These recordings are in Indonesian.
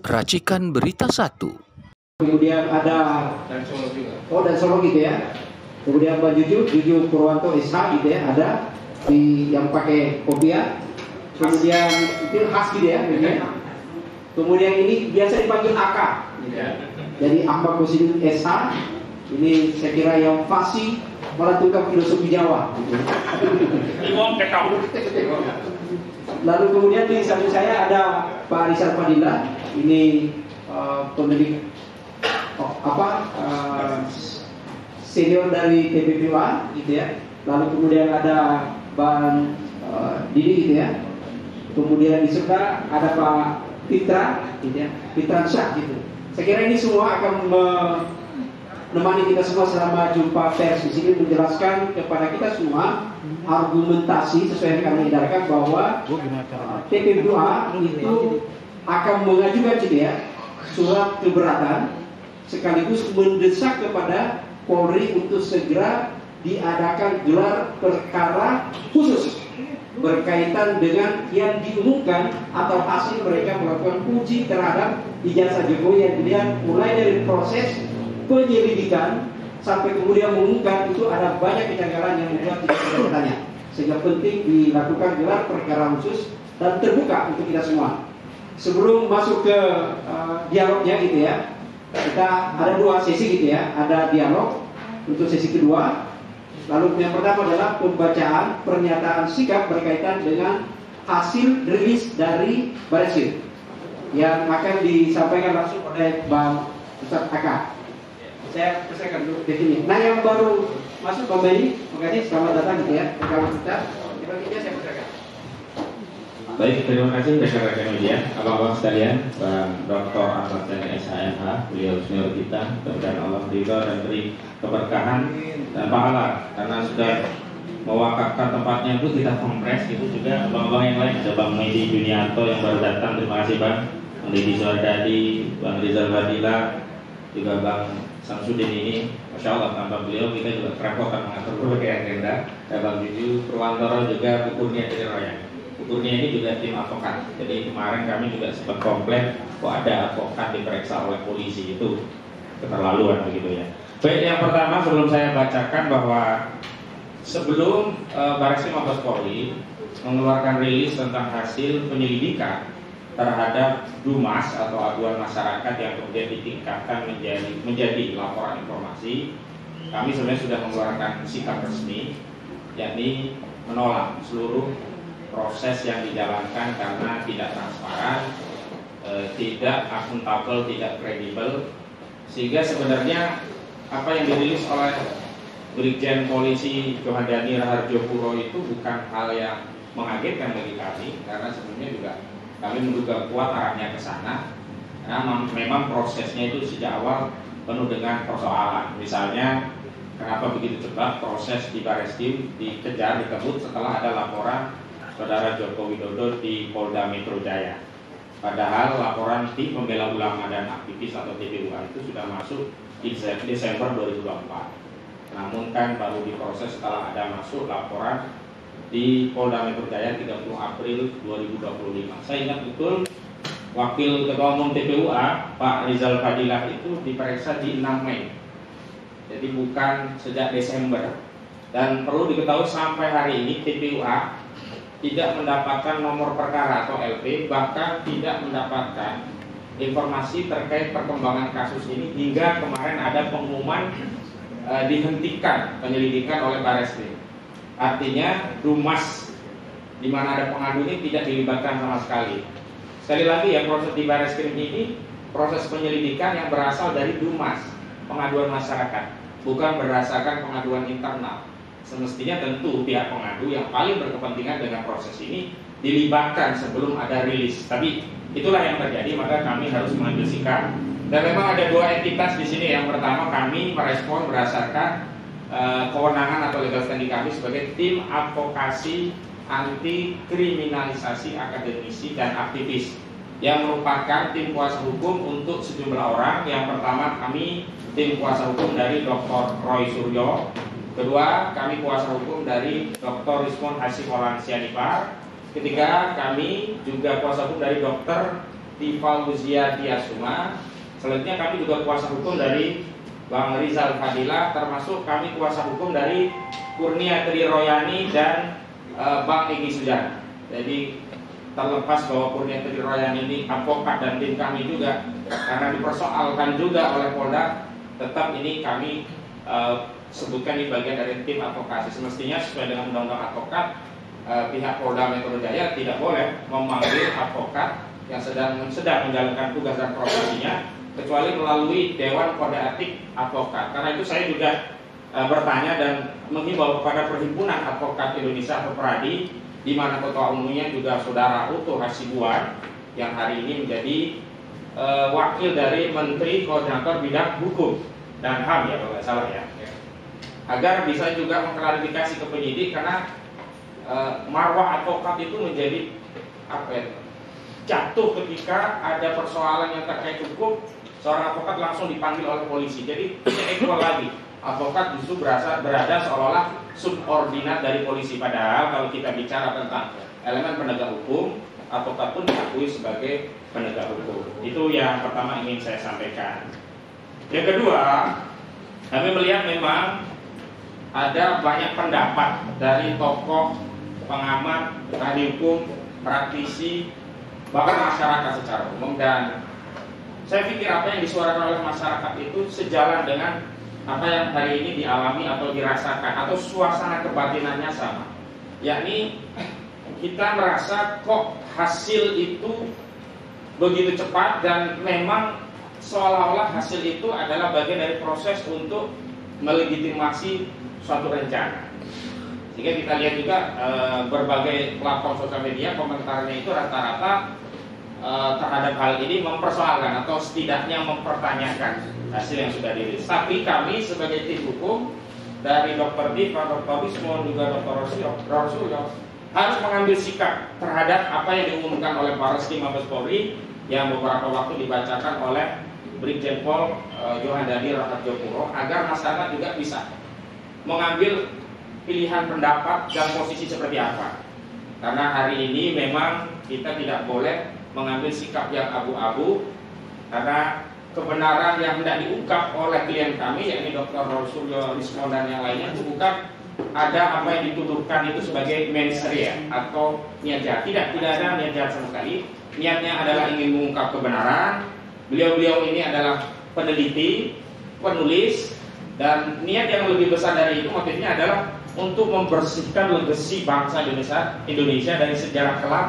Racikan Berita 1. Kemudian ada Dan Solo juga. dan Solo gitu ya. Kemudian Mbak Juju Purwanto SH gitu ya, ada di yang pakai kopiah. Kemudian itu khas gitu ya, gitu ya. Kemudian ini biasa dipanggil AK gitu ya. Jadi Ahmad Kosidin SH ini saya kira yang fasih melakukan filosofi Jawa gitu. Lalu kemudian di samping saya ada Pak Rizal Fadila, ini pemilik senior dari TPPUA gitu ya. Lalu kemudian ada Bang Didi gitu ya. Kemudian di sebelah ada Pak Fitra gitu ya, Fitra Syah gitu. Saya kira ini semua akan menemani kita semua selama jumpa pers di sini, menjelaskan kepada kita semua argumentasi sesuai yang kami edarkan bahwa TPPUA itu akan mengajukan gitu ya surat keberatan sekaligus mendesak kepada Polri untuk segera diadakan gelar perkara khusus berkaitan dengan yang diumumkan atau hasil mereka melakukan uji terhadap ijazah Jokowi yang dilihat mulai dari proses penyelidikan sampai kemudian mengumumkan. Itu ada banyak kejanggalan yang membuat tidak bertanya, sehingga penting dilakukan gelar perkara khusus dan terbuka untuk kita semua. Sebelum masuk ke dialognya gitu ya, kita ada dua sesi gitu ya. Ada dialog untuk sesi kedua. Lalu yang pertama adalah pembacaan pernyataan sikap berkaitan dengan hasil rilis dari Barreskrim yang akan disampaikan langsung oleh Bang Ustadz Aka. Saya persilakan dulu di sini. Nah, yang baru masuk Bang Benny, terima kasih, selamat datang gitu ya. Kawan kita, selanjutnya saya persilakan. Baik, terima kasih rekan-rekan media, abang-abang sekalian, Bang Dr. Ahmad Dhani SHMH, beliau senior kita, dan Allah ridho dan beri keberkahan dan pahala karena sudah mewakafkan tempatnya itu kita kompres. Itu juga abang-abang yang lain, ada Bang Medi Junianto yang baru datang, terima kasih Bang, Bang Deddy Suardadi, Bang Rizal Fadila, juga Bang Samsudin ini, Masya Allah tanpa beliau kita juga kerepotan mengatur berbagai agenda. Ada Bang Juju Purwantoro juga Kukurnia dari Royang. Kukurnia ini juga tim advokat. Jadi kemarin kami juga sempat komplain kok ada advokat diperiksa oleh polisi, itu keterlaluan begitu ya. Baik, yang pertama sebelum saya bacakan bahwa sebelum Barreskrim Mabes Polri mengeluarkan rilis tentang hasil penyelidikan terhadap Dumas atau aduan masyarakat yang kemudian ditingkatkan menjadi laporan informasi, kami sebenarnya sudah mengeluarkan sikap resmi, yakni menolak seluruh proses yang dijalankan karena tidak transparan, tidak akuntabel, tidak kredibel, sehingga sebenarnya apa yang dirilis oleh Brigjen Polisi Johandani Raharjo Puro itu bukan hal yang mengagetkan bagi kami, karena sebenarnya juga kami menduga kuat arahnya ke sana, karena memang prosesnya itu sejak awal penuh dengan persoalan. Misalnya, kenapa begitu cepat proses di Barreskrim dikejar, dikebut setelah ada laporan Saudara Joko Widodo di Polda Metro Jaya. Padahal laporan tim pembela ulama dan aktivis atau TPUA itu sudah masuk di Desember 2024. Namun kan baru diproses setelah ada masuk laporan di Polda Metro Jaya 30 April 2025. Saya ingat betul Wakil Ketua Umum TPUA Pak Rizal Fadilah itu diperiksa di 6 Mei. Jadi bukan sejak Desember. Dan perlu diketahui sampai hari ini TPUA tidak mendapatkan nomor perkara atau LP, bahkan tidak mendapatkan informasi terkait perkembangan kasus ini hingga kemarin ada pengumuman dihentikan penyelidikan oleh Barreskrim. Artinya Dumas di mana ada pengadu ini tidak dilibatkan sama sekali. Sekali lagi ya, proses di Barreskrim ini proses penyelidikan yang berasal dari Dumas, pengaduan masyarakat, bukan berdasarkan pengaduan internal. Semestinya tentu pihak pengadu yang paling berkepentingan dengan proses ini dilibatkan sebelum ada rilis. Tapi itulah yang terjadi, maka kami harus mengambil sikap. Dan memang ada dua entitas di sini. Yang pertama, kami merespon berdasarkan kewenangan atau legal standing kami sebagai tim advokasi anti kriminalisasi akademisi dan aktivis yang merupakan tim kuasa hukum untuk sejumlah orang. Yang pertama, kami tim kuasa hukum dari Dr. Roy Suryo. Kedua, kami kuasa hukum dari Dr. Rismon Hasim Olan Sianipar. Ketiga, kami juga kuasa hukum dari Dr. Tifauzia Tiasuma. Selanjutnya kami juga kuasa hukum dari Bang Rizal Fadila, termasuk kami kuasa hukum dari Kurnia Tri Royani dan Bang Egy Sujana. Jadi terlepas bahwa Kurnia Tri Royani ini advokat dan tim kami juga, karena dipersoalkan juga oleh Polda, tetap ini kami sebutkan di bagian dari tim advokasi. Semestinya sesuai dengan undang-undang advokat, pihak Polda Metro Jaya tidak boleh memanggil advokat yang sedang menjalankan tugas dan profesinya kecuali melalui Dewan Kode Etik Advokat. Karena itu saya juga bertanya dan menghimbau kepada Perhimpunan Advokat Indonesia atau PERADI, di mana ketua umumnya juga Saudara Uto Hasibuan yang hari ini menjadi wakil dari Menteri Koordinator Bidang Hukum dan HAM, ya kalau nggak salah ya, agar bisa juga mengklarifikasi ke penyidik, karena marwah advokat itu menjadi jatuh ketika ada persoalan yang terkait hukum, seorang advokat langsung dipanggil oleh polisi. Jadi tidak equal lagi. Advokat justru berada seolah-olah subordinat dari polisi. Padahal kalau kita bicara tentang elemen penegak hukum, advokat pun diakui sebagai penegak hukum. Itu yang pertama ingin saya sampaikan. Yang kedua, kami melihat memang ada banyak pendapat dari tokoh, pengamat, ahli hukum, praktisi, bahkan masyarakat secara umum, dan saya pikir apa yang disuarakan oleh masyarakat itu sejalan dengan apa yang hari ini dialami atau dirasakan, atau suasana kebatinannya sama. Yakni kita merasa kok hasil itu begitu cepat, dan memang seolah-olah hasil itu adalah bagian dari proses untuk melegitimasi suatu rencana. Sehingga kita lihat juga berbagai platform sosial media komentarnya itu rata-rata terhadap hal ini mempersoalkan atau setidaknya mempertanyakan hasil yang sudah dirilis. Tapi kami sebagai tim hukum dari Dr. Diva, Dr. Wismo, juga Dr. Rosulyo harus mengambil sikap terhadap apa yang diumumkan oleh Barreskrim Mabes Polri yang beberapa waktu dibacakan oleh Brigjen Pol Johandadi Rahadjopuro, agar masyarakat juga bisa mengambil pilihan pendapat dan posisi seperti apa. Karena hari ini memang kita tidak boleh mengambil sikap yang abu-abu, karena kebenaran yang hendak diungkap oleh klien kami, yakni Dr. Rosulyo Rismo dan yang lainnya, itu bukan ada apa yang dituduhkan itu sebagai mens rea atau niat jahat. Tidak ada niat jahat sama sekali. Niatnya adalah ingin mengungkap kebenaran. Beliau-beliau ini adalah peneliti, penulis, dan niat yang lebih besar dari itu, motifnya adalah untuk membersihkan legasi bangsa Indonesia dari sejarah kelam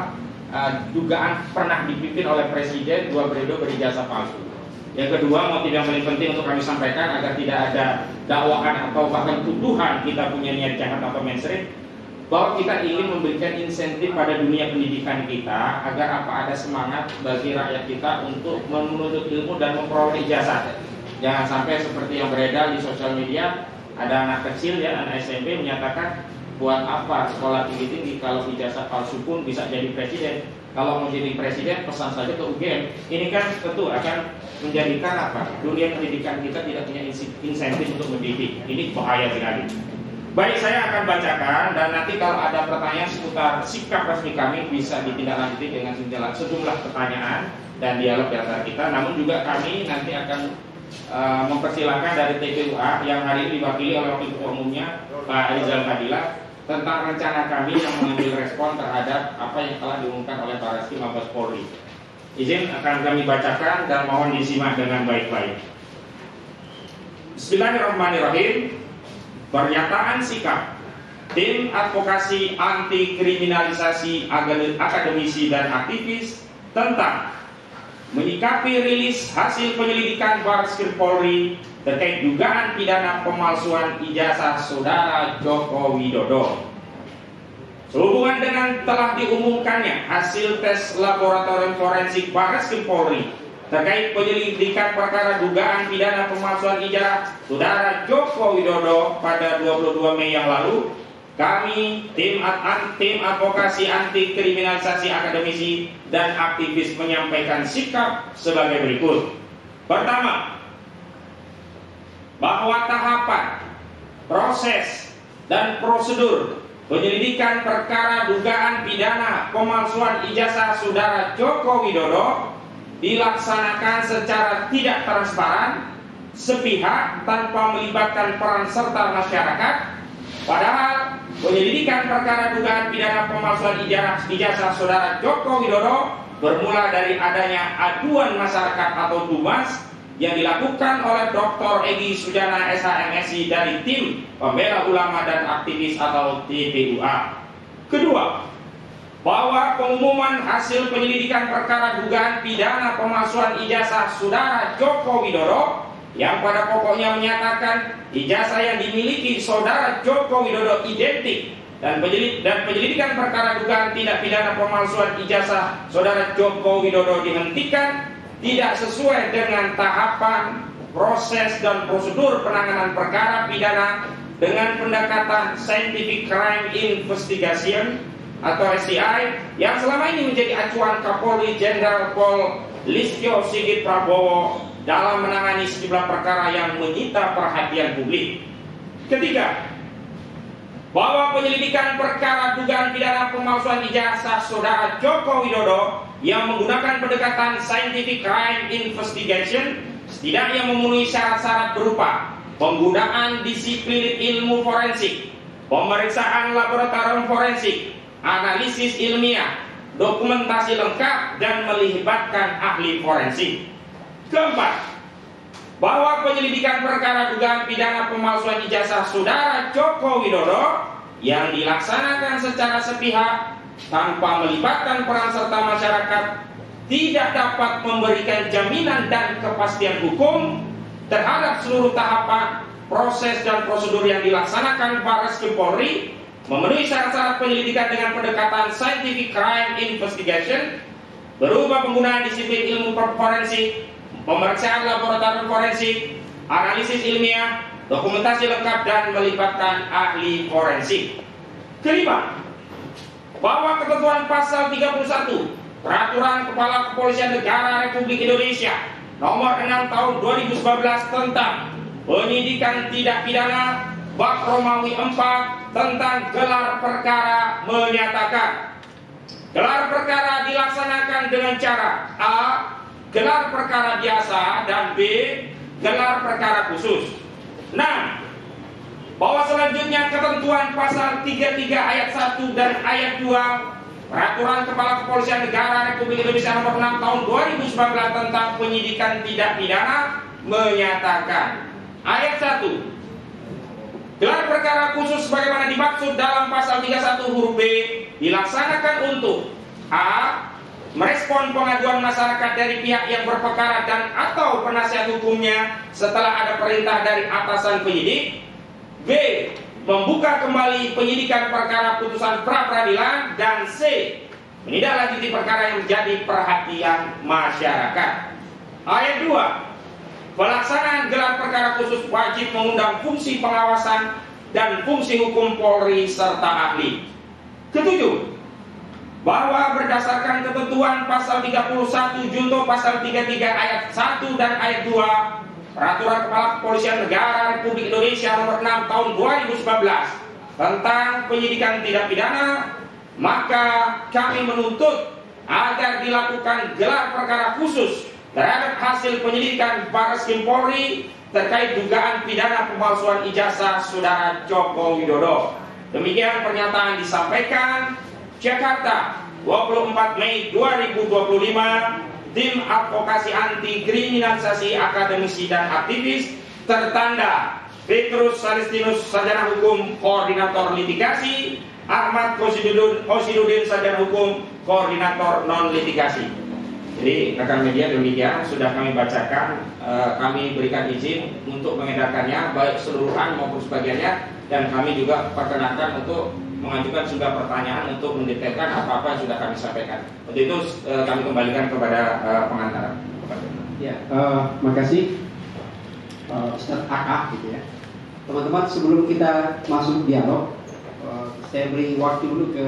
dugaan pernah dipimpin oleh presiden 2 periode berijazah palsu. Yang kedua, motif yang paling penting untuk kami sampaikan agar tidak ada dakwaan atau bahkan tuduhan kita punya niat jahat atau mensreah, bahwa kita ingin memberikan insentif pada dunia pendidikan kita agar ada semangat bagi rakyat kita untuk menuntut ilmu dan memperoleh ijazah. Jangan sampai seperti yang beredar di sosial media, ada anak kecil ya, anak SMP menyatakan, buat apa sekolah tinggi-tinggi kalau ijazah palsu pun bisa jadi presiden. Kalau mau jadi presiden pesan saja ke UGM. Ini kan tentu akan menjadikan dunia pendidikan kita tidak punya insentif untuk mendidik. Ini bahaya sekali. Baik, saya akan bacakan, dan nanti kalau ada pertanyaan seputar sikap resmi kami bisa ditindaklanjuti dengan sejumlah pertanyaan dan dialog di antara kita. Namun juga kami nanti akan mempersilahkan dari TPUA yang hari ini diwakili oleh Wakil Ketua Umumnya Pak Rizal Fadila tentang rencana kami yang mengambil respon terhadap apa yang telah diumumkan oleh Barreskrim Mabes Polri. Izin akan kami bacakan dan mohon disimak dengan baik-baik. Bismillahirrahmanirrahim. Pernyataan sikap Tim Advokasi Anti Kriminalisasi Akademisi dan Aktivis tentang menyikapi rilis hasil penyelidikan Barreskrim Polri terkait dugaan pidana pemalsuan ijazah Saudara Joko Widodo. Sehubungan dengan telah diumumkannya hasil tes laboratorium forensik Barreskrim Polri terkait penyelidikan perkara dugaan pidana pemalsuan ijazah Saudara Joko Widodo pada 22 Mei yang lalu, kami tim advokasi anti kriminalisasi akademisi dan aktivis menyampaikan sikap sebagai berikut. Pertama, bahwa tahapan, proses, dan prosedur penyelidikan perkara dugaan pidana pemalsuan ijazah Saudara Joko Widodo dilaksanakan secara tidak transparan, sepihak, tanpa melibatkan peran serta masyarakat. Padahal penyelidikan perkara dugaan pidana pemalsuan ijazah saudara Joko Widodo bermula dari adanya aduan masyarakat atau DUMAS yang dilakukan oleh Dr. Egy Sujana SHMSI dari tim pembela ulama dan aktivis atau TPUA. Kedua, bahwa pengumuman hasil penyelidikan perkara dugaan pidana pemalsuan ijazah saudara Joko Widodo yang pada pokoknya menyatakan ijazah yang dimiliki saudara Joko Widodo identik dan penyelidikan perkara dugaan tindak pidana pemalsuan ijazah saudara Joko Widodo dihentikan tidak sesuai dengan tahapan, proses dan prosedur penanganan perkara pidana dengan pendekatan Scientific Crime Investigation atau SCI yang selama ini menjadi acuan Kapolri Jenderal Pol Listio Sigit Prabowo dalam menangani sejumlah perkara yang menyita perhatian publik. Ketiga, bahwa penyelidikan perkara dugaan pidana pemalsuan ijazah saudara Joko Widodo yang menggunakan pendekatan Scientific Crime Investigation setidaknya memenuhi syarat-syarat berupa penggunaan disiplin ilmu forensik, pemeriksaan laboratorium forensik, analisis ilmiah, dokumentasi lengkap, dan melibatkan ahli forensik. Keempat, bahwa penyelidikan perkara dugaan pidana pemalsuan ijazah saudara Joko Widodo yang dilaksanakan secara sepihak tanpa melibatkan peran serta masyarakat tidak dapat memberikan jaminan dan kepastian hukum terhadap seluruh tahapan, proses dan prosedur yang dilaksanakan Barreskrim Polri, memenuhi syarat-syarat penyelidikan dengan pendekatan Scientific Crime Investigation berupa penggunaan disiplin ilmu forensik, pemeriksaan laboratorium forensik, analisis ilmiah, dokumentasi lengkap, dan melibatkan ahli forensik. Kelima, bahwa ketentuan pasal 31 Peraturan Kepala Kepolisian Negara Republik Indonesia Nomor 6 Tahun 2019 tentang penyidikan tidak pidana Bab Romawi 4 tentang gelar perkara menyatakan gelar perkara dilaksanakan dengan cara A. Gelar perkara biasa, dan B. Gelar perkara khusus. Nah, bahwa selanjutnya ketentuan pasal 33 ayat 1 dan ayat 2 Peraturan Kepala Kepolisian Negara Republik Indonesia Nomor 6 Tahun 2019 tentang penyidikan tidak pidana menyatakan ayat 1. Gelar perkara khusus sebagaimana dimaksud dalam pasal 31 huruf B dilaksanakan untuk A. Merespon pengaduan masyarakat dari pihak yang berperkara dan atau penasihat hukumnya setelah ada perintah dari atasan penyidik. B. Membuka kembali penyidikan perkara putusan pra-peradilan. Dan C. Menindaklanjuti perkara yang menjadi perhatian masyarakat. Ayat 2. Pelaksanaan gelar perkara khusus wajib mengundang fungsi pengawasan dan fungsi hukum Polri serta ahli. Ketujuh, bahwa berdasarkan ketentuan pasal 31 junto pasal 33 ayat 1 dan ayat 2 Peraturan Kepala Kepolisian Negara Republik Indonesia Nomor 6 Tahun 2019 tentang penyidikan tidak pidana, maka kami menuntut agar dilakukan gelar perkara khusus terhadap hasil penyelidikan Barreskrim Polri terkait dugaan pidana pemalsuan ijazah saudara Joko Widodo. Demikian pernyataan disampaikan Jakarta 24 Mei 2025. Tim Advokasi Anti Kriminalisasi Akademisi dan Aktivis tertanda Petrus Salistinus Sarjana Hukum Koordinator Litigasi, Ahmad Kosidudin Sarjana Hukum Koordinator Non Litigasi. Jadi rekan media, demikian sudah kami bacakan, kami berikan izin untuk mengedarkannya baik keseluruhan maupun sebagiannya, dan kami juga perkenankan untuk mengajukan juga pertanyaan untuk mendetailkan apa-apa yang sudah kami sampaikan. Untuk itu kami kembalikan kepada pengantar. Ya, makasih Ustaz Aka gitu ya. Teman-teman, sebelum kita masuk dialog, saya beri waktu dulu ke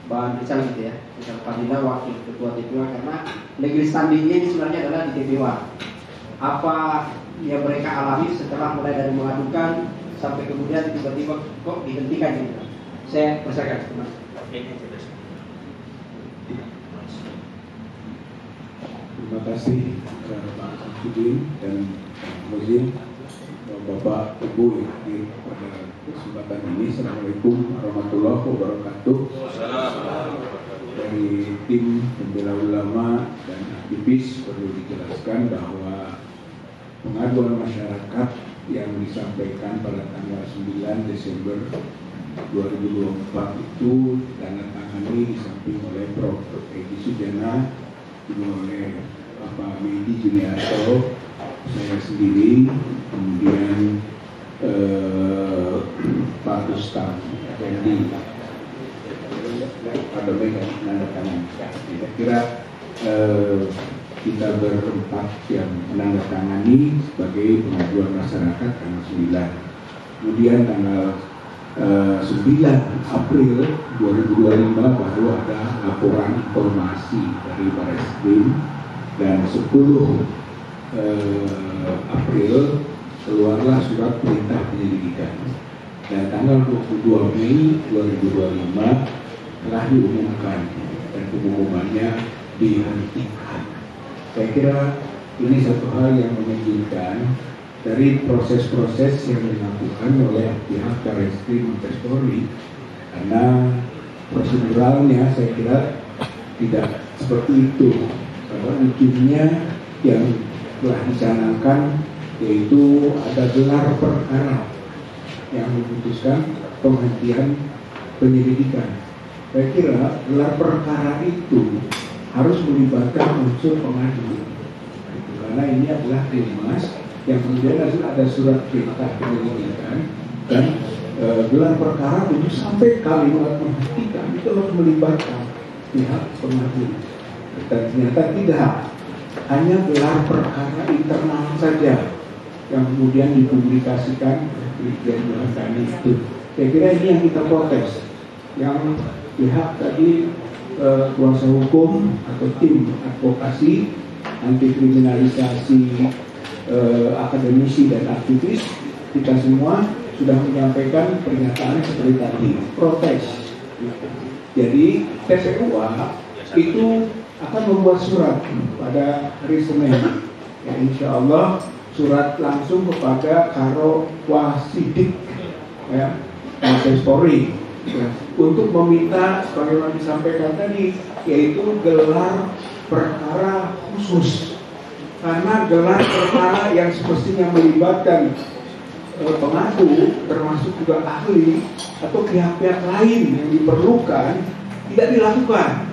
Bang Rizal gitu ya, Rizal Fadila, Wakil Ketua TPUA, karena negeri standingnya ini sebenarnya adalah di TPUA. Apa yang mereka alami setelah mulai dari mengadukan sampai kemudian tiba-tiba kok dihentikan gitu. Saya persilakan teman. Terima kasih Pak Samsudin dan Muzin, Bapak Ibu yang hadir pada kesempatan ini. Assalamualaikum warahmatullahi wabarakatuh. Dari tim pembela ulama dan aktivis perlu dijelaskan bahwa pengaduan masyarakat yang disampaikan pada tanggal 9 Desember 2024 itu ditandatangani disamping oleh Prof. Edi Sujana, oleh Bapak Medi Juniarto, saya sendiri, kemudian Pak Ustaz Fendi, ada banyak menandatangani. Saya kira kita berempat yang menandatangani sebagai pengaduan masyarakat tanggal 9. Kemudian tanggal 9 April 2025 baru ada laporan informasi dari Barreskrim, dan 10 April keluarlah surat perintah penyelidikan, dan tanggal 22 Mei 2025 telah diumumkan dan pengumumannya dihentikan. Saya kira ini satu hal yang menunjukkan dari proses-proses yang dilakukan oleh pihak Barreskrim Mabes Polri, karena proseduralnya saya kira tidak seperti itu. Karena ujungnya yang telah dicanangkan yaitu ada gelar perkara yang memutuskan penghentian penyelidikan. Saya kira gelar perkara itu harus melibatkan unsur pengadu, karena ini adalah Trimas yang kemudian ada surat perintah penyelidikan, dan gelar perkara untuk sampai kalimat menghentikan itu harus melibatkan pihak pengadu. Dan ternyata tidak, hanya gelar perkara internal saja yang kemudian dipublikasikan di Brigjen itu. Saya kira ini yang kita protes, yang pihak tadi kuasa hukum atau tim advokasi anti kriminalisasi akademisi dan aktivis, kita semua sudah menyampaikan pernyataan seperti tadi, protes. Jadi TPUA itu akan membuat surat pada hari Senin, ya, insya Allah surat langsung kepada Karo Wasidik, ya, Mabes Polri, ya, untuk meminta sebagaimana disampaikan tadi, yaitu gelar perkara khusus, karena gelar perkara yang semestinya melibatkan pengadu termasuk juga ahli atau pihak-pihak lain yang diperlukan tidak dilakukan.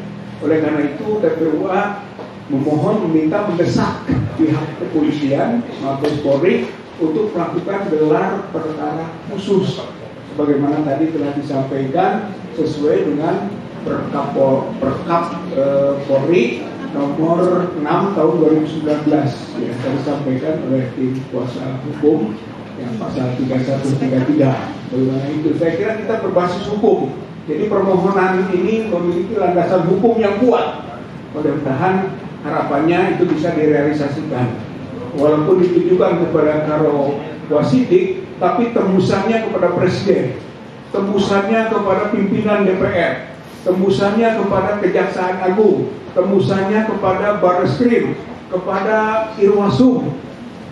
Oleh karena itu TPUA memohon, meminta, mendesak pihak kepolisian Mabes Polri untuk melakukan gelar perkara khusus sebagaimana tadi telah disampaikan sesuai dengan Perkap Polri nomor 6 tahun 2019 yang tadi disampaikan oleh tim kuasa hukum yang pasal 3133. Bagaimana itu? Saya kira kita berbasis hukum. Jadi permohonan ini memiliki landasan hukum yang kuat. Mudah-mudahan harapannya itu bisa direalisasikan. Walaupun ditujukan kepada Karo Wasidik, tapi tembusannya kepada Presiden, tembusannya kepada pimpinan DPR, tembusannya kepada Kejaksaan Agung, tembusannya kepada Barreskrim, kepada Irwasum,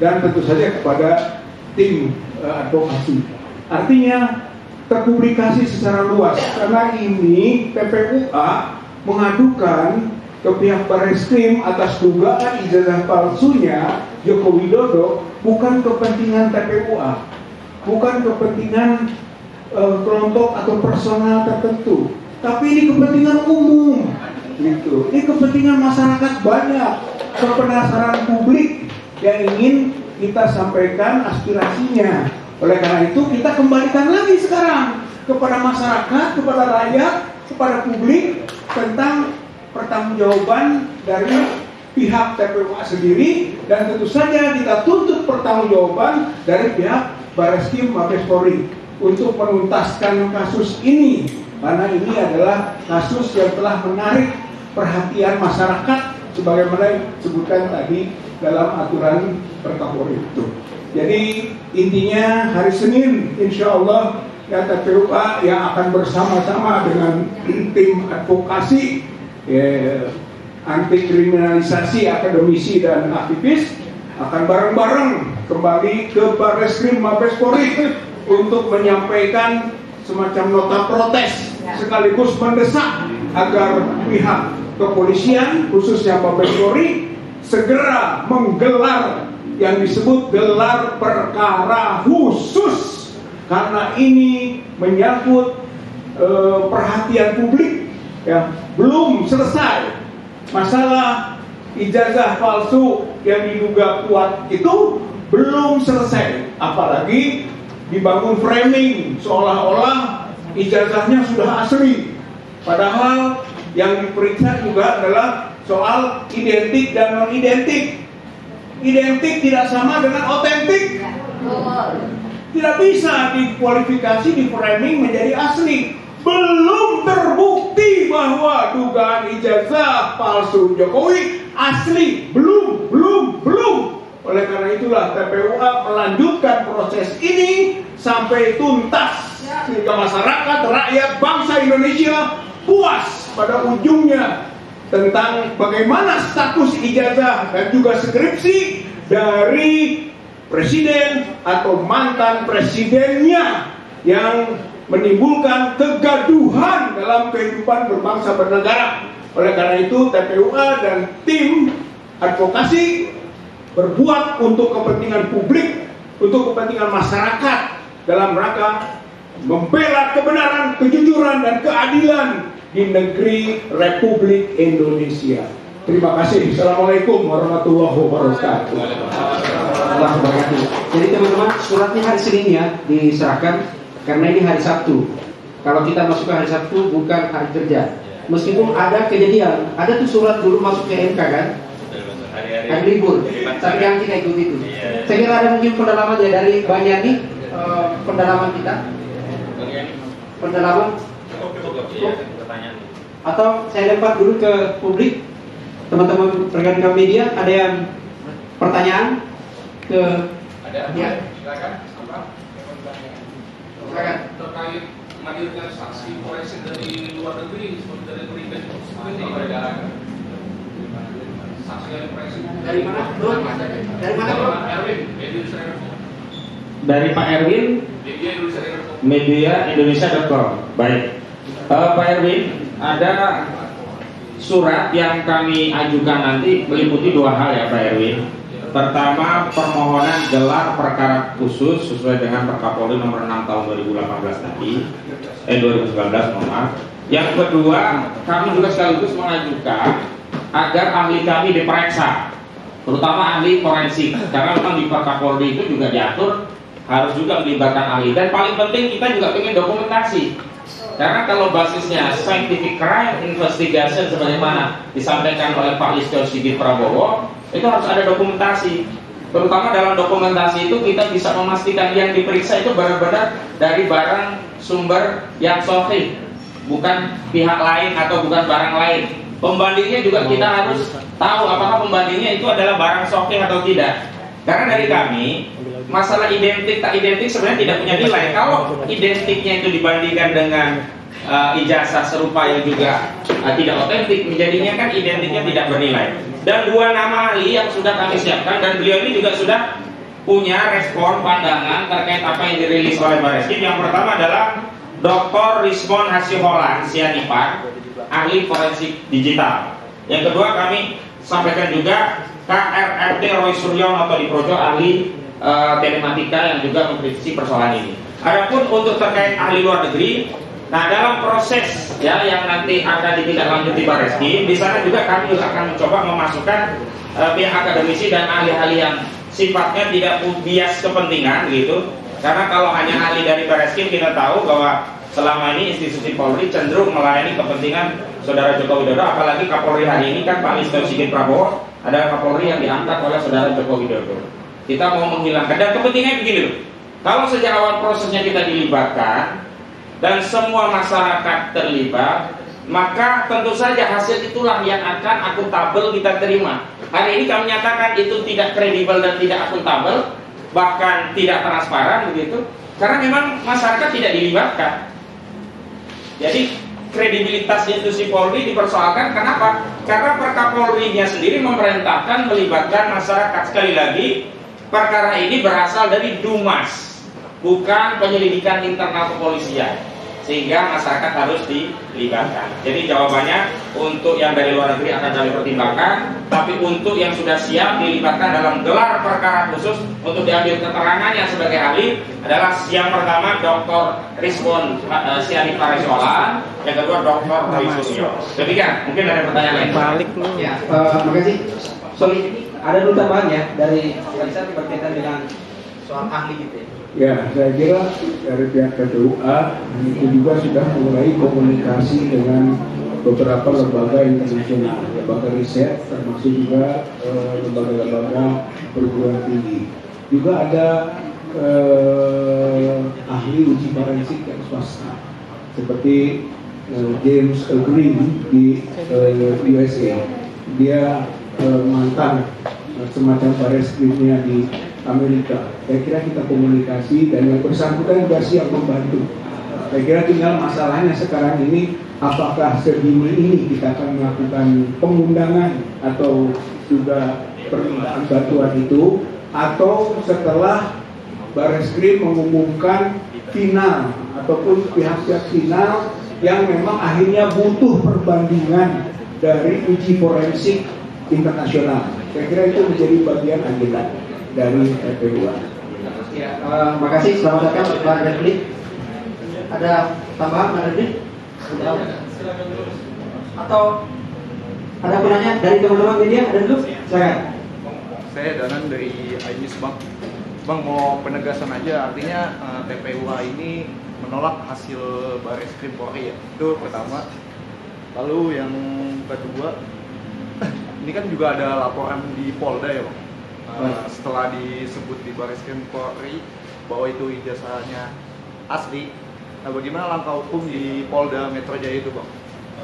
dan tentu saja kepada tim advokasi. Artinya terpublikasi secara luas, karena ini TPUA mengadukan ke pihak Barreskrim atas dugaan ijazah palsunya Joko Widodo, bukan kepentingan TPUA, bukan kepentingan kelompok atau personal tertentu, tapi ini kepentingan umum, gitu. Ini kepentingan masyarakat banyak, kepenasaran publik yang ingin kita sampaikan aspirasinya. Oleh karena itu kita kembalikan lagi sekarang kepada masyarakat, kepada rakyat, kepada publik tentang pertanggungjawaban dari pihak TPUA sendiri, dan tentu saja kita tuntut pertanggungjawaban dari pihak Barreskrim Mabes Polri untuk menuntaskan kasus ini, karena ini adalah kasus yang telah menarik perhatian masyarakat sebagaimana disebutkan tadi dalam aturan Perkapolri itu. Jadi intinya hari Senin insya Allah ya, TPUA yang akan bersama-sama dengan tim advokasi anti kriminalisasi akademisi dan aktivis akan bareng-bareng kembali ke Barreskrim Mabes Polri untuk menyampaikan semacam nota protes sekaligus mendesak agar pihak kepolisian khususnya Mabes Polri segera menggelar yang disebut gelar perkara khusus karena ini menyangkut perhatian publik, ya. Belum selesai masalah ijazah palsu yang diduga kuat itu belum selesai, apalagi dibangun framing seolah-olah ijazahnya sudah asli, padahal yang diperiksa juga adalah soal identik dan non identik. Identik tidak sama dengan otentik, tidak bisa dikualifikasi, di framing menjadi asli. Belum terbukti bahwa dugaan ijazah palsu Jokowi asli, belum. Oleh karena itulah TPUA melanjutkan proses ini sampai tuntas sehingga masyarakat, rakyat, bangsa Indonesia puas pada ujungnya tentang bagaimana status ijazah dan juga skripsi dari presiden atau mantan presidennya yang menimbulkan kegaduhan dalam kehidupan berbangsa bernegara. Oleh karena itu TPUA dan tim advokasi berbuat untuk kepentingan publik, untuk kepentingan masyarakat dalam rangka membela kebenaran, kejujuran dan keadilan di negeri Republik Indonesia. Terima kasih. Assalamualaikum warahmatullahi wabarakatuh. Jadi teman-teman, suratnya hari Senin ya diserahkan karena ini hari Sabtu. Kalau kita masuk ke hari Sabtu bukan hari kerja. Meskipun ada kejadian, ada tuh surat dulu masuk ke MK kan, hari libur, tapi yang kita ikuti itu. Saya kira ada mungkin pendalaman ya dari Bang Yani, pendalaman kita, pendalaman, atau saya lempar dulu ke publik, teman-teman rekan-rekan media, ada yang pertanyaan ke? Ada? Ya. Silakan. Apa? Silakan. Terkait hadirnya saksi forensik dari luar negeri seperti dari Amerika seperti saksi dari forensik Dari mana? Bro? Dari mana, Bro? Erwin, Media Indonesia. Dari Pak Erwin, Media Indonesia. mediaindonesia.com. Baik, Pak Erwin, ada surat yang kami ajukan nanti meliputi dua hal ya Pak Erwin. Pertama, permohonan gelar perkara khusus sesuai dengan Perkapolri nomor 6 tahun 2018 tadi, 2019 mohon maaf. Yang kedua, kami juga sekaligus mengajukan agar ahli kami diperiksa, terutama ahli forensik, karena memang di Perkapolri itu juga diatur harus juga melibatkan ahli. Dan paling penting kita juga ingin dokumentasi, karena kalau basisnya scientific crime investigation sebagaimana disampaikan oleh Pak Listio Sigit Prabowo, itu harus ada dokumentasi. Terutama dalam dokumentasi itu kita bisa memastikan yang diperiksa itu benar-benar dari barang sumber yang sahih, bukan pihak lain atau bukan barang lain. Pembandingnya juga kita harus tahu apakah pembandingnya itu adalah barang sahih atau tidak. Karena dari kami, masalah identik tak identik sebenarnya tidak punya nilai. Kalau identiknya itu dibandingkan dengan ijazah serupa yang juga tidak otentik, menjadinya kan identiknya tidak bernilai. Dan dua nama ahli yang sudah kami siapkan, dan beliau ini juga sudah punya respon pandangan terkait apa yang dirilis oleh Barreskrim. Yang pertama adalah Dr. Rismon Hasiholan Sianipar, ahli forensik digital. Yang kedua kami sampaikan juga KRRT Roy Suryono atau Diprojo, ahli telematika yang juga mengkritisi persoalan ini. Adapun untuk terkait ahli luar negeri, nah dalam proses ya yang nanti akan ditindaklanjuti Barreskrim, di sana juga kami juga akan mencoba memasukkan pihak akademisi dan ahli-ahli yang sifatnya tidak bias kepentingan gitu. Karena kalau hanya ahli dari Barreskrim, kita tahu bahwa selama ini institusi Polri cenderung melayani kepentingan Saudara Joko Widodo, apalagi Kapolri hari ini kan Pak Listio Sigit Prabowo adalah Kapolri yang diangkat oleh Saudara Joko Widodo. Kita mau menghilangkan, dan kepentingannya begini loh. Kalau sejak awal prosesnya kita dilibatkan dan semua masyarakat terlibat, maka tentu saja hasil itulah yang akan akuntabel kita terima. Hari ini kami nyatakan itu tidak kredibel dan tidak akuntabel, bahkan tidak transparan begitu, karena memang masyarakat tidak dilibatkan. Jadi kredibilitas institusi Polri dipersoalkan. Kenapa? Karena Perkapolri-nya sendiri memerintahkan melibatkan masyarakat. Sekali lagi, perkara ini berasal dari Dumas, bukan penyelidikan internal kepolisian, sehingga masyarakat harus dilibatkan. Jadi jawabannya, untuk yang dari luar negeri akan kami pertimbangkan, tapi untuk yang sudah siap dilibatkan dalam gelar perkara khusus untuk diambil keterangannya sebagai ahli adalah yang pertama Dr. Rizwan Syarif Paresola, yang kedua Dr. Roy Suryo. Demikian, mungkin ada pertanyaan lain. Balik lu. Ya, makasih. Sorry, ada dulu tambahan ya dari Lisa berkaitan dengan soal ahli gitu ya. Ya, saya kira dari pihak KPUA itu juga sudah mulai komunikasi dengan beberapa lembaga internasional, lembaga riset, termasuk juga lembaga-lembaga perguruan tinggi. Juga ada ahli uji forensik yang swasta, seperti James Green di USA. Dia mantan semacam bareskrimnya di Amerika. Saya kira kita komunikasi dan yang bersangkutan juga siap membantu. Saya kira tinggal masalahnya sekarang ini, apakah sedini ini kita akan melakukan pengundangan atau juga permintaan bantuan itu, atau setelah Bareskrim mengumumkan final ataupun pihak-pihak final yang memang akhirnya butuh perbandingan dari uji forensik internasional. Saya kira itu menjadi bagian agenda dari KPUA. Ya, makasih. Selamat datang Pak Refli. Ada tambahan Pak Refli? Atau ada penanya dari teman-teman media? Ada dulu? Silakan. Saya Danan dari iNews Bang. Bang, mau penegasan aja, artinya TPUA ini menolak hasil Bareskrim Polri ya. Itu pertama. Lalu yang kedua, ini kan juga ada laporan di Polda ya Bang. Setelah disebut di Bareskrim Polri bahwa itu ijazahnya asli. Nah, bagaimana langkah hukum di Polda Metro Jaya itu Bang?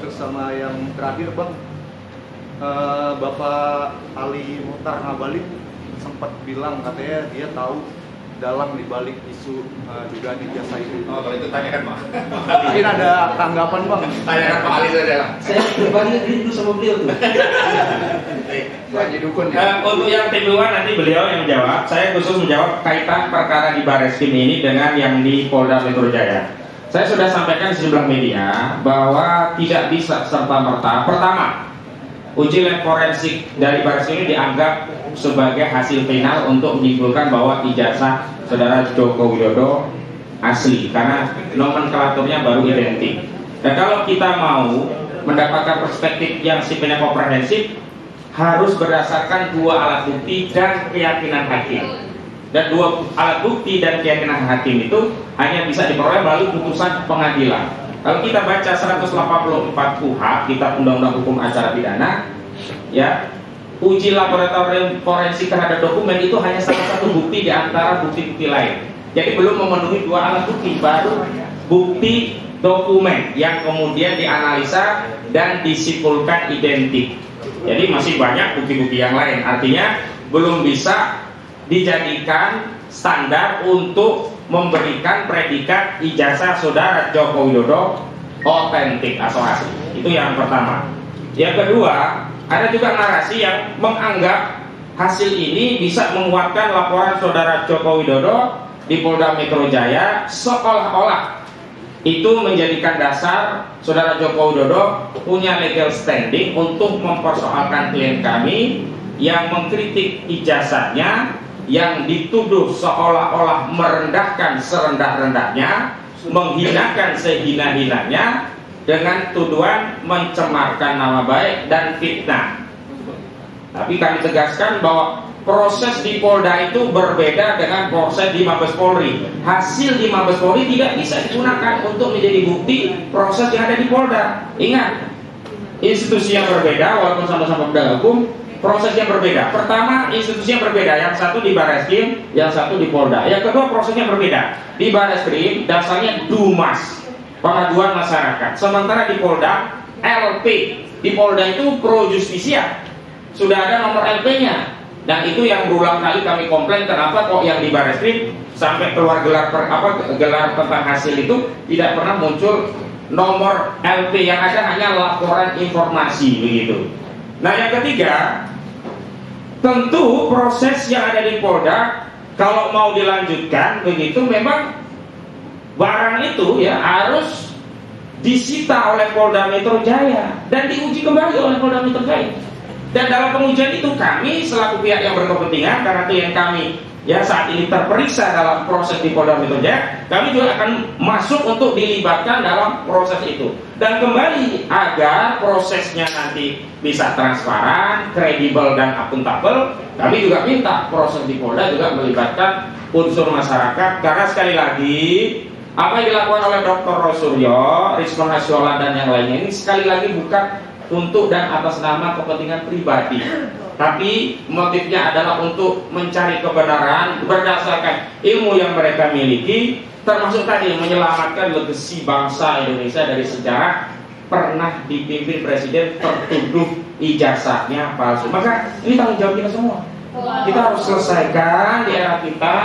Terus sama yang terakhir Bang, Bapak Ali Muhtar Ngabalin sempat bilang katanya dia tahu dalang dibalik isu dugaan ijazah itu. Oh, kalau itu tanyakan Pak. Mungkin ada tanggapan Bang? Tanyakan Pak Ali saja. Saya berbagi dulu sama beliau tuh. Untuk yang kedua nanti beliau yang menjawab. Saya khusus menjawab kaitan perkara di Bareskrim ini dengan yang di Polda Metro Jaya. Saya sudah sampaikan sejumlah media bahwa tidak bisa serta-merta. Pertama, uji lab forensik dari Bareskrim ini dianggap sebagai hasil final untuk menyimpulkan bahwa ijazah saudara Joko Widodo asli, karena nomenklaturnya baru identik. Dan kalau kita mau mendapatkan perspektif yang sifatnya komprehensif, harus berdasarkan dua alat bukti dan keyakinan hakim. Dan dua alat bukti dan keyakinan hakim itu hanya bisa diperoleh melalui putusan pengadilan. Kalau kita baca 184 KUHP, Kitab Undang-Undang Hukum Acara Pidana, ya, uji laboratorium forensik terhadap dokumen itu hanya salah satu bukti di antara bukti-bukti lain. Jadi belum memenuhi dua alat bukti, baru bukti dokumen yang kemudian dianalisa dan disimpulkan identik. Jadi masih banyak bukti-bukti yang lain. Artinya belum bisa dijadikan standar untuk memberikan predikat ijazah saudara Joko Widodo otentik atau asli. Itu yang pertama. Yang kedua, ada juga narasi yang menganggap hasil ini bisa menguatkan laporan saudara Joko Widodo di Polda Metro Jaya, seolah-olah itu menjadikan dasar saudara Joko Widodo punya legal standing untuk mempersoalkan klien kami yang mengkritik ijazahnya, yang dituduh seolah-olah merendahkan serendah-rendahnya, menghinakan sehina-hinanya dengan tuduhan mencemarkan nama baik dan fitnah. Tapi kami tegaskan bahwa proses di Polda itu berbeda dengan proses di Mabes Polri. Hasil di Mabes Polri tidak bisa digunakan untuk menjadi bukti proses yang ada di Polda. Ingat, institusi yang berbeda walaupun sama-sama penegak hukum, proses yang berbeda. Pertama, institusi yang berbeda. Yang satu di Bareskrim, yang satu di Polda. Yang kedua, prosesnya berbeda. Di Bareskrim dasarnya Dumas, pengaduan masyarakat. Sementara di Polda LP. Di Polda itu pro justisia, sudah ada nomor LP-nya. Dan itu yang berulang kali kami komplain, kenapa kok yang di Bareskrim sampai keluar gelar tentang hasil itu tidak pernah muncul nomor LP, yang ada hanya laporan informasi begitu. Nah, yang ketiga, tentu proses yang ada di Polda kalau mau dilanjutkan begitu, memang barang itu ya harus disita oleh Polda Metro Jaya dan diuji kembali oleh Polda Metro Jaya. Dan dalam pengujian itu kami selaku pihak yang berkepentingan, karena itu yang kami ya saat ini terperiksa dalam proses di Polda Metro Jaya, kami juga akan masuk untuk dilibatkan dalam proses itu. Dan kembali agar prosesnya nanti bisa transparan, kredibel dan akuntabel, kami juga minta proses di Polda juga melibatkan unsur masyarakat, karena sekali lagi apa yang dilakukan oleh Dr. Rosuryo, Rizman Hasyola dan yang lainnya ini sekali lagi bukan untuk dan atas nama kepentingan pribadi, tapi motifnya adalah untuk mencari kebenaran berdasarkan ilmu yang mereka miliki, termasuk tadi menyelamatkan legasi bangsa Indonesia dari sejarah pernah dipimpin presiden tertuduh ijazahnya palsu. Maka ini tanggung jawab kita semua. Kita harus selesaikan di era kita.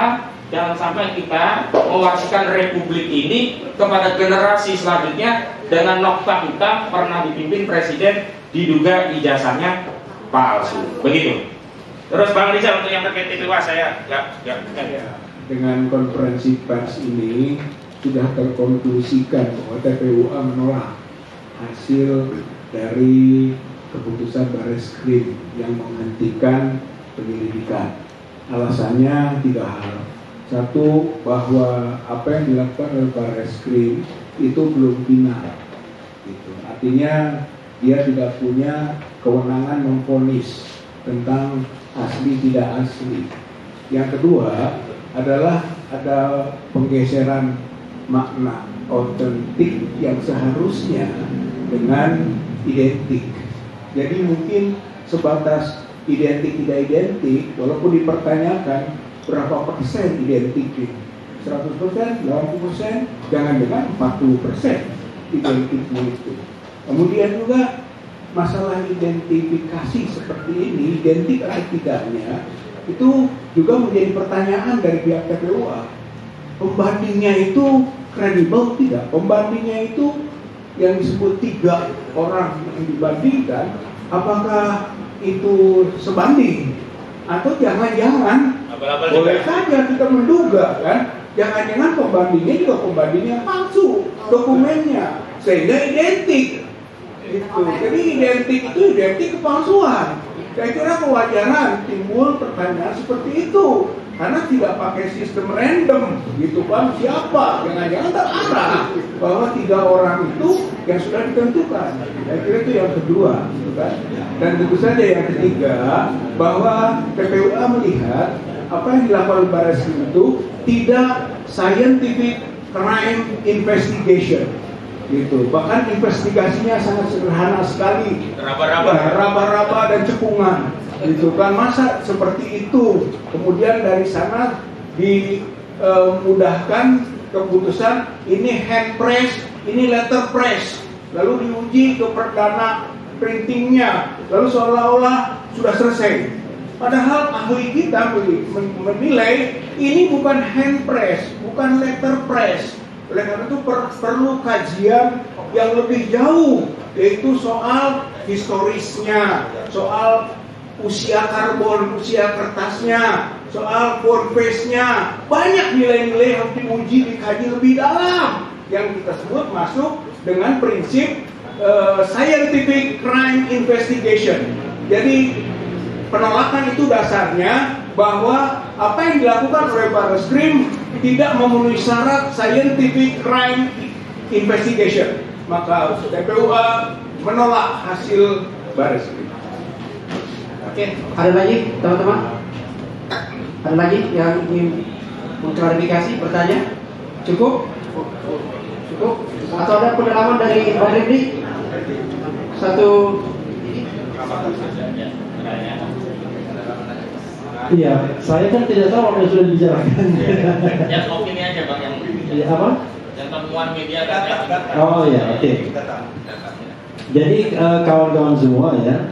Jangan sampai kita mewariskan republik ini kepada generasi selanjutnya dengan nokta hitam pernah dipimpin presiden diduga ijazahnya palsu. Begitu. Terus Bang Rizal, untuk yang terkait TPUA saya dengan konferensi pers ini sudah terkonklusikan bahwa TPUA menolak hasil dari keputusan Bareskrim yang menghentikan penyelidikan. Alasannya 3 hal. Satu, bahwa apa yang dilakukan oleh Bareskrim itu belum final. Gitu. Artinya dia tidak punya kewenangan memvonis tentang asli tidak asli. Yang kedua adalah ada penggeseran makna otentik yang seharusnya dengan identik. Jadi mungkin sebatas identik tidak identik, walaupun dipertanyakan berapa persen identik, 100%, 80%, jangan-jangan 40% identiknya itu. Kemudian juga masalah identifikasi seperti ini, identik atau tidaknya, itu juga menjadi pertanyaan dari pihak TPUA. Pembandingnya itu kredibel tidak? Pembandingnya itu yang disebut 3 orang yang dibandingkan, apakah itu sebanding? Atau jangan-jangan boleh saja kita menduga kan, jangan-jangan pembandingnya juga pembandingnya palsu dokumennya sehingga identik gitu. Jadi identik itu identik kepalsuan. Saya kira kewajaran timbul pertanyaan seperti itu karena tidak pakai sistem random gitu kan, siapa, jangan-jangan terarah bahwa 3 orang itu yang sudah ditentukan. Saya kira itu yang kedua gitu kan. Dan tentu saja yang ketiga, bahwa TPUA melihat apa yang dilakukan oleh Bareskrim itu tidak scientific crime investigation gitu. Bahkan investigasinya sangat sederhana sekali, raba-raba dan cepungan gitu kan. Masa seperti itu kemudian dari sana dimudahkan keputusan ini hand press, ini letter press, lalu diuji ke perdana printingnya, lalu seolah-olah sudah selesai. Padahal ahli kita menilai ini bukan hand press, bukan letter press. Oleh karena itu perlu kajian yang lebih jauh, yaitu soal historisnya, soal usia karbon, usia kertasnya, soal bondface-nya. Banyak nilai-nilai yang diuji, dikaji lebih dalam, yang kita sebut masuk dengan prinsip scientific crime investigation. Jadi penolakan itu dasarnya bahwa apa yang dilakukan oleh Bareskrim tidak memenuhi syarat scientific crime investigation. Maka TPUA menolak hasil Bareskrim. Oke, ada lagi teman-teman? Ada lagi yang ingin mengklarifikasi, bertanya? Cukup? Cukup? Atau ada pendalaman dari Pak Repli? Satu. Iya, saya kan tidak tahu apa yang sudah dibicarakan. Yang opini aja Bang, yang apa? Yang temuan media kan. Oh ya, oke. Jadi kawan-kawan semua ya,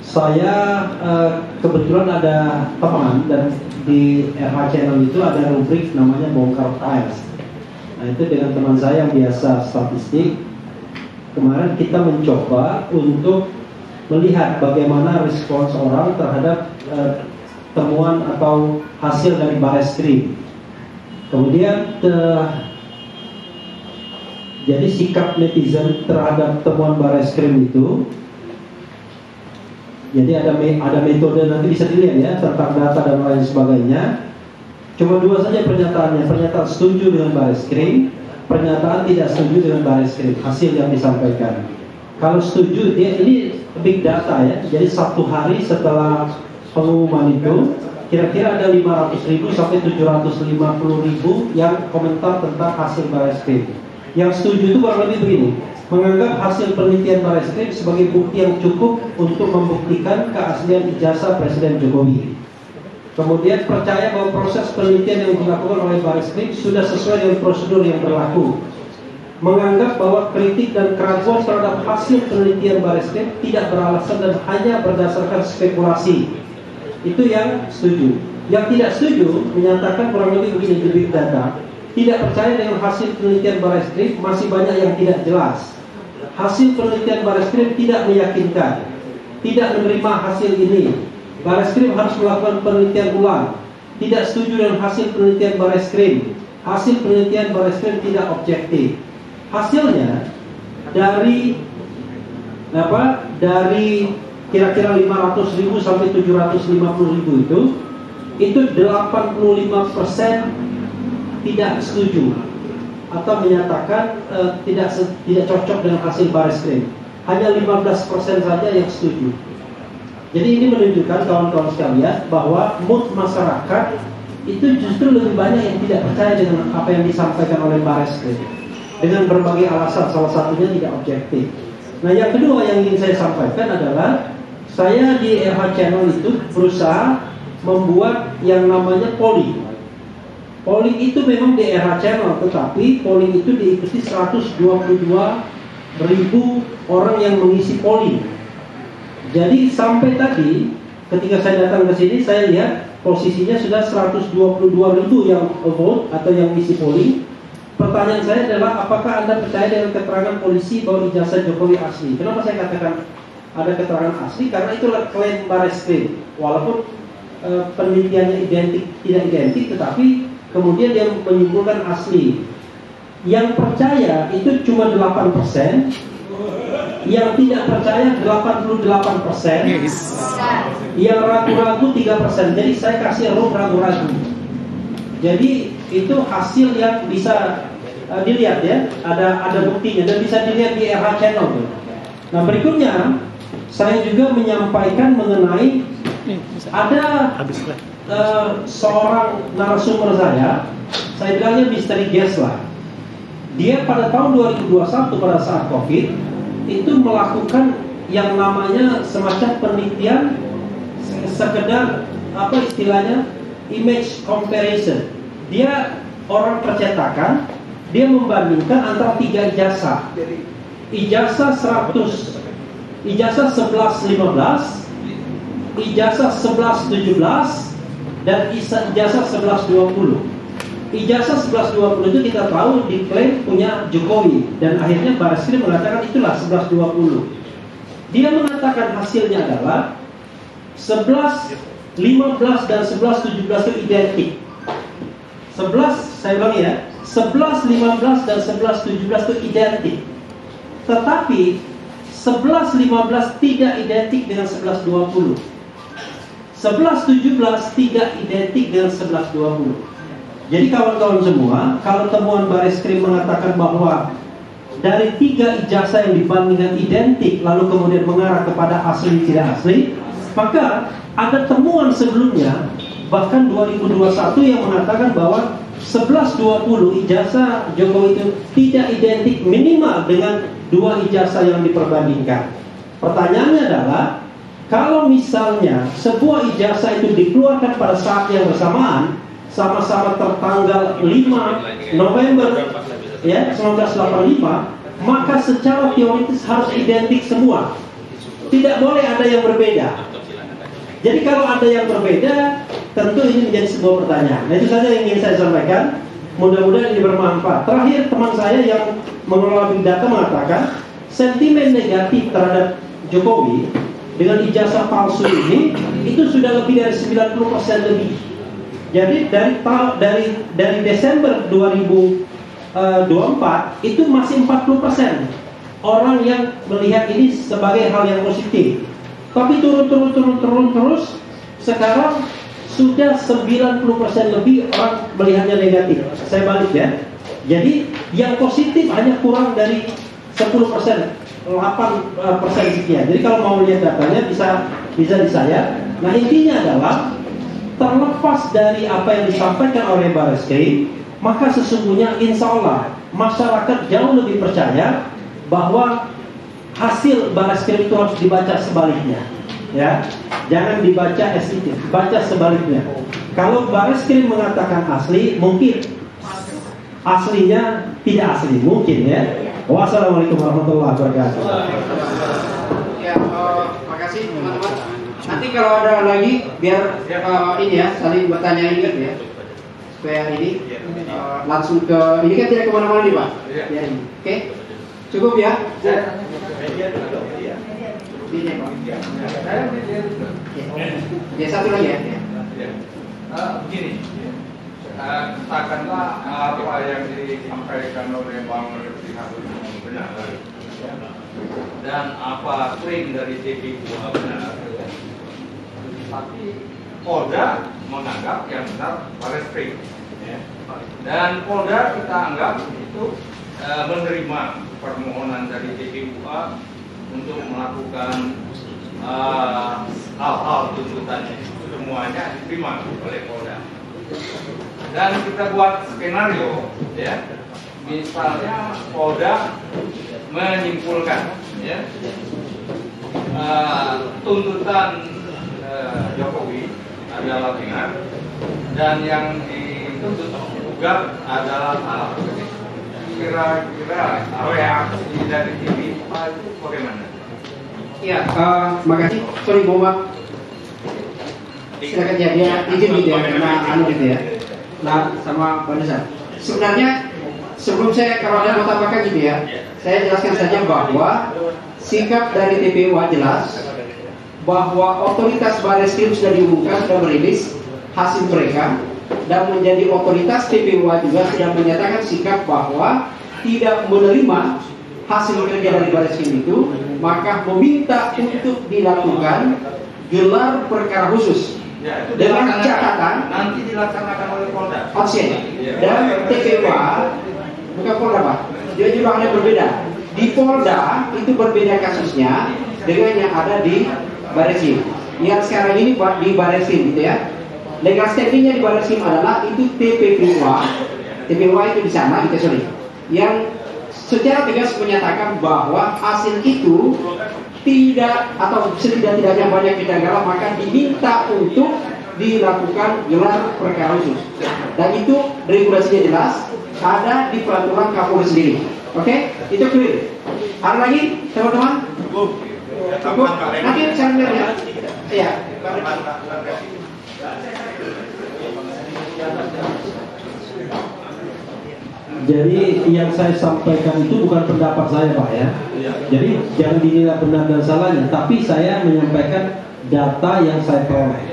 saya kebetulan ada teman dan di RH Channel itu ada rubrik namanya Bongkar Files. Nah itu dengan teman saya yang biasa statistik, kemarin kita mencoba untuk melihat bagaimana respons orang terhadap temuan atau hasil dari Bareskrim. Kemudian jadi sikap netizen terhadap temuan Bareskrim itu, jadi ada metode, nanti bisa dilihat ya, tentang data dan lain sebagainya. Cuma dua saja pernyataannya, pernyataan setuju dengan Bareskrim, pernyataan tidak setuju dengan Bareskrim, hasil yang disampaikan. Kalau setuju, ini big data ya, jadi satu hari setelah pengumuman itu, kira-kira ada 500.000 sampai 750.000 yang komentar tentang hasil Bareskrim. Yang setuju itu kurang lebih begini, menganggap hasil penelitian Bareskrim sebagai bukti yang cukup untuk membuktikan keaslian ijazah Presiden Jokowi. Kemudian percaya bahwa proses penelitian yang dilakukan oleh Bareskrim sudah sesuai dengan prosedur yang berlaku. Menganggap bahwa kritik dan keraguan terhadap hasil penelitian Bareskrim tidak beralasan dan hanya berdasarkan spekulasi. Itu yang setuju. Yang tidak setuju menyatakan kurang lebih begini di big data, tidak percaya dengan hasil penelitian Bareskrim, masih banyak yang tidak jelas. Hasil penelitian Bareskrim tidak meyakinkan, tidak menerima hasil ini. Bareskrim harus melakukan penelitian ulang. Tidak setuju dengan hasil penelitian Bareskrim. Hasil penelitian Bareskrim tidak objektif. Hasilnya dari kira-kira 500.000 sampai 750.000 itu 85% tidak setuju atau menyatakan tidak cocok dengan hasil Bareskrim. Hanya 15% saja yang setuju. Jadi ini menunjukkan kawan-kawan sekalian bahwa mood masyarakat itu justru lebih banyak yang tidak percaya dengan apa yang disampaikan oleh Bareskrim, dengan berbagai alasan, salah satunya tidak objektif. Nah, yang kedua yang ingin saya sampaikan adalah saya di RH Channel itu berusaha membuat yang namanya polling. Polling itu memang di RH Channel, tetapi polling itu diikuti 122.000 orang yang mengisi polling. Jadi sampai tadi ketika saya datang ke sini, saya lihat posisinya sudah 122.000 yang vote atau yang mengisi polling. Pertanyaan saya adalah, apakah Anda percaya dengan keterangan polisi bahwa ijazah Jokowi asli? Kenapa saya katakan ada keterangan asli? Karena itulah klaim Bareskrim. Walaupun penelitiannya tidak identik, tetapi kemudian dia menyimpulkan asli. Yang percaya itu cuma 8%, yang tidak percaya 88%, yang ragu-ragu 3%. Jadi saya kasih room ragu-ragu. Jadi itu hasil yang bisa dilihat ya, ada buktinya dan bisa dilihat di RH Channel tuh. Nah, berikutnya saya juga menyampaikan mengenai ada seorang narasumber saya bilangnya misteri guest lah. Dia pada tahun 2021 pada saat COVID itu melakukan yang namanya semacam penelitian sekedar apa istilahnya image comparison. Dia orang percetakan, dia membandingkan antara 3 ijazah. Ijazah 1115, ijazah 1117 dan ijazah 1120. Ijazah 1120 itu kita tahu diklaim punya Jokowi dan akhirnya Bareskrim mengatakan itulah 1120. Dia mengatakan hasilnya adalah 11, 15 dan 11, 17 itu identik. 11, saya ulangi ya, 11, 15 dan 11, 17 itu identik. Tetapi 11, 15 tidak identik dengan 11, 20. 11, 17 tidak identik dengan 11, 20. Jadi kawan-kawan semua, kalau temuan Bareskrim mengatakan bahwa dari 3 ijazah yang dibandingkan identik lalu kemudian mengarah kepada asli tidak asli, maka ada temuan sebelumnya bahkan 2021 yang mengatakan bahwa 1120 ijazah Jokowi itu tidak identik minimal dengan 2 ijazah yang diperbandingkan. Pertanyaannya adalah, kalau misalnya sebuah ijazah itu dikeluarkan pada saat yang bersamaan, sama-sama tertanggal 5 November ya 1985, maka secara teoritis harus identik semua. Tidak boleh ada yang berbeda. Jadi kalau ada yang berbeda, tentu ini menjadi sebuah pertanyaan. Nah, itu saja yang ingin saya sampaikan. Mudah-mudahan ini bermanfaat. Terakhir, teman saya yang mengelola big data mengatakan sentimen negatif terhadap Jokowi dengan ijazah palsu ini itu sudah lebih dari 90% lebih. Jadi dari Desember 2024 itu masih 40% orang yang melihat ini sebagai hal yang positif. Tapi turun terus. Sekarang sudah 90% lebih orang melihatnya negatif. Saya balik ya. Jadi yang positif hanya kurang dari 10%, 8% sekian. Jadi kalau mau lihat datanya bisa di saya. Nah intinya adalah terlepas dari apa yang disampaikan oleh Barreskrim, maka sesungguhnya insya Allah masyarakat jauh lebih percaya bahwa hasil Barreskrim itu harus dibaca sebaliknya. Ya, jangan dibaca SIT, baca sebaliknya. Kalau Barreskrim mengatakan asli, mungkin aslinya tidak asli, mungkin ya. Wassalamualaikum warahmatullahi wabarakatuh. Ya, makasih teman-teman. Nanti kalau ada lagi, biar ini ya, saling bertanya ini ya, supaya ini langsung ke ini kan tidak kemana-mana nih Pak. Ya, ini. Oke, cukup ya. Ini Pak. Ya satu lagi ya. Begini, katakanlah apa yang disampaikan oleh Bang Refli Harun benar, dan apa klaim dari TPU benar, tapi Polda menganggap yang benar Barreskrim, dan Polda kita anggap itu menerima permohonan dari TPU untuk melakukan hal-hal tuntutannya, semuanya diterima oleh Polda. Dan kita buat skenario, ya, misalnya Polda menyimpulkan, ya, tuntutan Jokowi adalah benar dan yang dituntut gugat adalah salah. Kira-kira reaksi dari TV itu bagaimana? Iya, makasih. Sorry, Bapak. Silakan ya, dia izin gitu ya, karena gitu ya. Nah, sama Pak Nusar. Sebenarnya sebelum saya kalau ada mau tambahkan gitu ya, saya jelaskan saja bahwa sikap dari TPU jelas bahwa otoritas Barreskrim sudah diumumkan, sudah merilis hasil mereka, dan menjadi otoritas TPU juga sudah menyatakan sikap bahwa tidak menerima hasil kerja dari Barreskrim itu, maka meminta untuk dilakukan gelar perkara khusus dengan catatan nanti dilaksanakan oleh Polda. Dan TPU bukan Polda Pak, dia juga ada berbeda. Di Polda itu berbeda kasusnya dengan yang ada di Barreskrim. Yang sekarang ini di Barreskrim gitu ya. Legal standingnya di Barreskrim adalah itu TPU itu di sana gitu, sorry, yang secara tegas menyatakan bahwa hasil itu tidak atau setidak-tidaknya banyak kejanggalan, maka diminta untuk dilakukan gelar perkara khusus. Dan itu regulasinya jelas, ada di peraturan Kapolri sendiri. Oke, itu clear. Ada lagi teman-teman? Cukup. Nanti saya lihat ya. Iya. Jadi yang saya sampaikan itu bukan pendapat saya Pak ya. Jadi jangan dinilai benar dan salahnya, tapi saya menyampaikan data yang saya peroleh.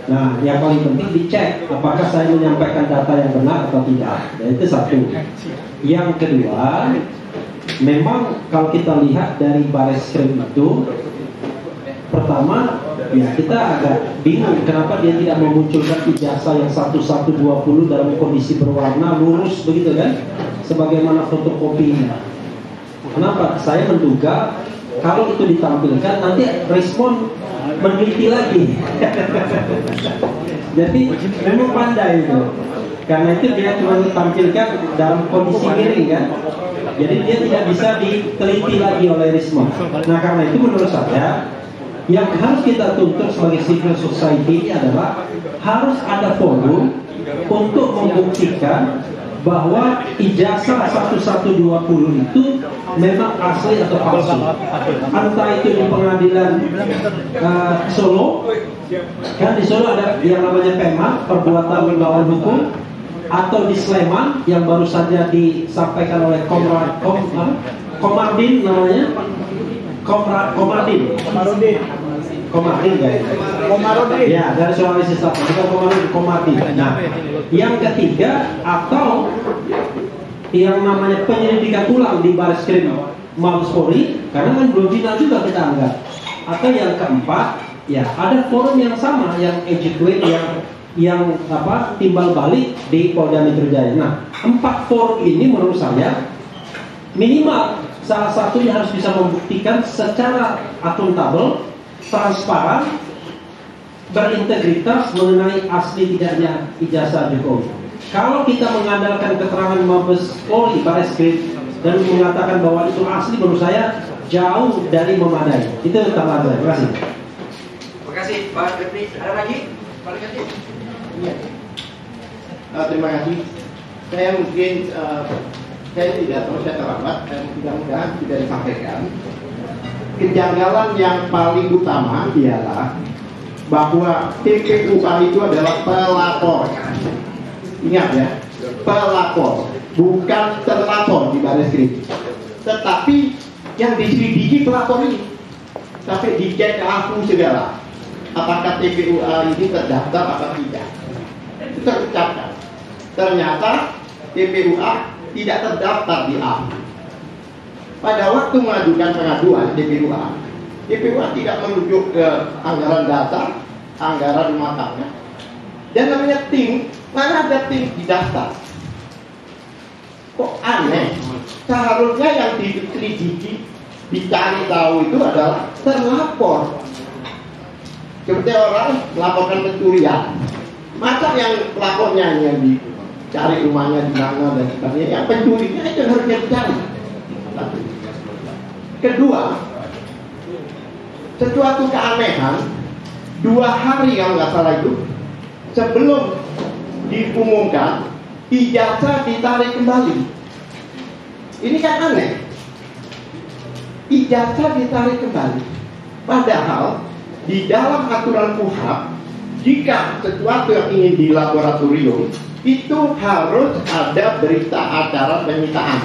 Nah, yang paling penting dicek apakah saya menyampaikan data yang benar atau tidak. Dan itu satu. Yang kedua, memang kalau kita lihat dari Barreskrim itu, pertama, ya kita agak bingung kenapa dia tidak memunculkan ijazah yang 1120 dalam kondisi berwarna lurus begitu kan, sebagaimana fotokopinya. Kenapa? Saya menduga kalau itu ditampilkan nanti respon meneliti lagi. Jadi memang pandai itu. Karena itu dia cuma ditampilkan dalam kondisi miring kan. Jadi dia tidak bisa diteliti lagi oleh Rismon. Nah karena itu menurut saya yang harus kita tuntut sebagai civil society adalah harus ada forum untuk membuktikan bahwa ijazah 1120 itu memang asli atau palsu. Entah itu di pengadilan Solo, kan di Solo ada yang namanya PEMA, perbuatan melawan hukum, atau di Sleman yang baru saja disampaikan oleh Komardin namanya, Komardin guys. Ya, dari Sulawesi Selatan. Bukan Komardin. Nah, yang ketiga atau yang namanya penyelidikan ulang di Bareskrim Mabes Polri, karena kan belum final juga kita anggap. Atau yang keempat, ya ada forum yang sama, yang educate, yang timbal balik di Polda Metro Jaya. Nah, 4 forum ini menurut saya minimal salah satunya harus bisa membuktikan secara akuntabel, transparan, berintegritas mengenai asli tidaknya ijazah Jokowi. Kalau kita mengandalkan keterangan Mabes Polri, Bareskrim, dan mengatakan bahwa itu asli, menurut saya jauh dari memadai. Itu tambahan saya. Terima kasih. Terima kasih, Pak Deputi. Ada lagi? Pak Deputi? Ya. Terima kasih. Saya mungkin saya tidak tahu, saya terlambat, dan mudah-mudahan tidak disampaikan. Kejanggalan yang paling utama ialah bahwa TPUA itu adalah pelapor. Ingat ya, pelapor, bukan terlapor di Bareskrim. Tetapi yang diselidiki pelapor ini, sampai dicek aku segala. Apakah TPUA ini terdaftar atau tidak? Itu terucapkan. Ternyata TPUA tidak terdaftar di A. Pada waktu mengajukan pengaduan TPUA tidak merujuk ke anggaran dasar, anggaran rumah tangga, dan namanya tim. Mana ada tim didaftar? Kok aneh? Seharusnya yang diselidiki, dicari tahu itu adalah terlapor. Seperti orang melaporkan pencurian, masa yang pelapornya yang dicari rumahnya di mana dan sebagainya, yang pencurinya itu harusnya dicari. Kedua, sesuatu keanehan, 2 hari kalau nggak salah itu sebelum diumumkan ijazah ditarik kembali. Ini kan aneh. Ijazah ditarik kembali. Padahal di dalam aturan KUHP, jika sesuatu yang ingin di laboratorium itu harus ada berita acara penyitaan.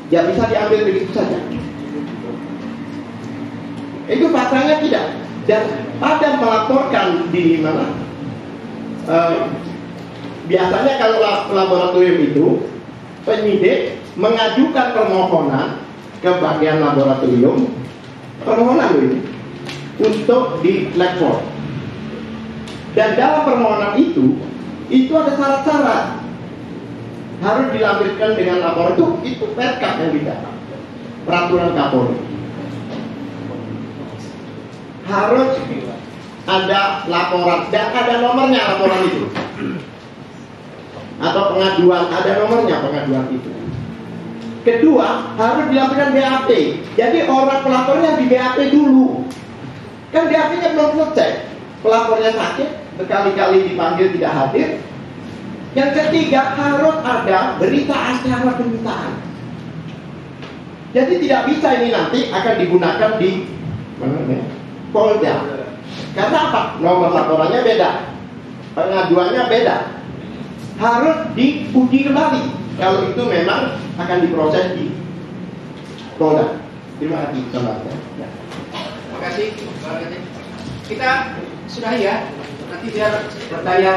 Ya bisa diambil begitu saja. Itu faktanya tidak. Dan pada melaporkan di mana? Biasanya kalau laboratorium itu penyidik mengajukan permohonan ke bagian laboratorium, permohonan ini untuk di lab. Dan dalam permohonan itu ada syarat-syarat, harus dilampirkan dengan laporan itu perkap yang didapat, peraturan Kapolri. Harus ada laporan dan ada nomornya laporan itu, atau pengaduan ada nomornya pengaduan itu. Kedua, harus dilakukan BAP. Jadi orang pelapornya di BAP dulu. Kan BAP-nya belum selesai. Pelapornya sakit, berkali-kali dipanggil tidak hadir. Yang ketiga, harus ada berita acara penyitaan. Jadi tidak bisa ini nanti akan digunakan di Polda. Karena apa? Nomor laporannya beda, pengaduannya beda. Harus diuji kembali. Kalau itu memang akan diproses di Polda. Terima kasih. Ya. Terima kasih. Kita sudah ya. Nanti biar bertanya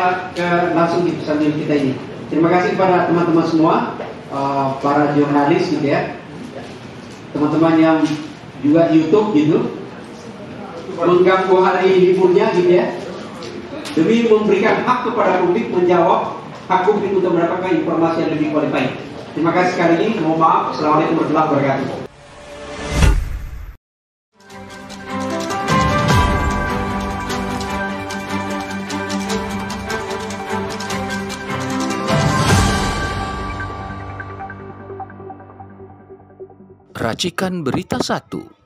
langsung di pesan kita ini. Terima kasih kepada teman-teman semua, para jurnalis gitu ya, teman-teman yang juga YouTube gitu, mengganggu hari liburnya gitu ya, demi memberikan hak kepada publik, menjawab hak publik untuk mendapatkan informasi yang lebih qualified. Terima kasih sekali lagi. Mohon maaf. Assalamualaikum warahmatullahi wabarakatuh. Racikan Berita 1.